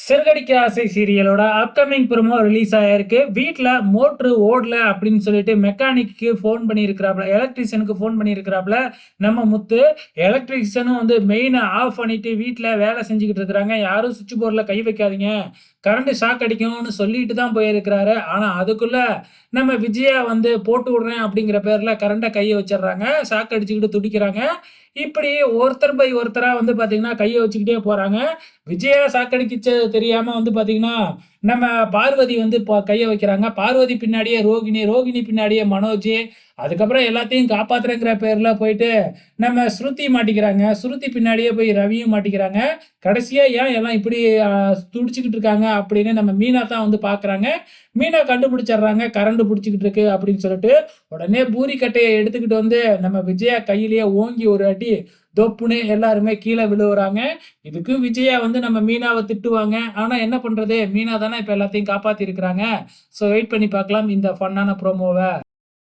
சிறகடிக்க ஆசை சீரியலோட upcoming promo release ஆயிருக்கு. வீட்ல மோட்ரு ஓடல அப்படின்னு சொல்லிட்டு மெக்கானிக்கு ஃபோன் பண்ணியிருக்கிறாப்ல. எலக்ட்ரீஷியனுக்கு ஃபோன் பண்ணியிருக்கிறாப்ல நம்ம முத்து. எலக்ட்ரீஷியனும் வந்து மெயின ஆஃப் பண்ணிட்டு வீட்ல வேலை செஞ்சுக்கிட்டு இருக்கிறாங்க. யாரும் சுவிட்ச் போர்ட்ல கை வைக்காதீங்க. கரண்ட் ஷாக் அடிக்கும்னு சொல்லிட்டு தான் போயிருக்கிறாரு. ஆனா அதுக்குள்ள நம்ம விஜயா வந்து போட்டு விடுறேன் அப்படிங்கிற பேர்ல கரண்ட்ட கைய வச்சுடுறாங்க. ஷாக் அடிச்சுக்கிட்டு துடிக்கிறாங்க. இப்படி ஒருத்தர் பை ஒருத்தரா வந்து பார்த்தீங்கன்னா, கைய வச்சுக்கிட்டே போறாங்க. விஜயா சாக்கடிச்சது தெரியாம வந்து பார்த்தீங்கன்னா, நம்ம பார்வதி வந்து கைய வைக்கிறாங்க. பார்வதி பின்னாடியே ரோகிணி, ரோகிணி பின்னாடியே மனோஜ். அதுக்கப்புறம் எல்லாத்தையும் காப்பாத்துறேங்கிற பேர்ல போயிட்டு நம்ம ஸ்ருதி மாட்டிக்கிறாங்க. ஸ்ருதி பின்னாடியே போய் ரவியும் மாட்டிக்கிறாங்க. கடைசியா ஏன் எல்லாம் இப்படி துடிச்சுக்கிட்டு இருக்காங்க அப்படின்னு நம்ம மீனா தான் வந்து பார்க்குறாங்க. மீனா கண்டுபிடிச்சிடுறாங்க. கரண்ட் புடிச்சுக்கிட்டு இருக்கு அப்படின்னு சொல்லிட்டு. உடனே பூரி கட்டைய எடுத்துக்கிட்டு வந்து நம்ம விஜயா கையிலேயே ஓங்கி ஒரு அடி தொப்புன்னு எல்லாருமே கீழ விழுவுறாங்க. இதுக்கு விஜயா வந்து நம்ம மீனாவ திட்டுவாங்க. ஆனா என்ன பண்றது? மீனா தானே இப்ப எல்லாத்தையும் காப்பாத்தி இருக்கிறாங்க. ஸோ வெயிட் பண்ணி பார்க்கலாம் இந்த ஃபன்னான ப்ரோமோவ.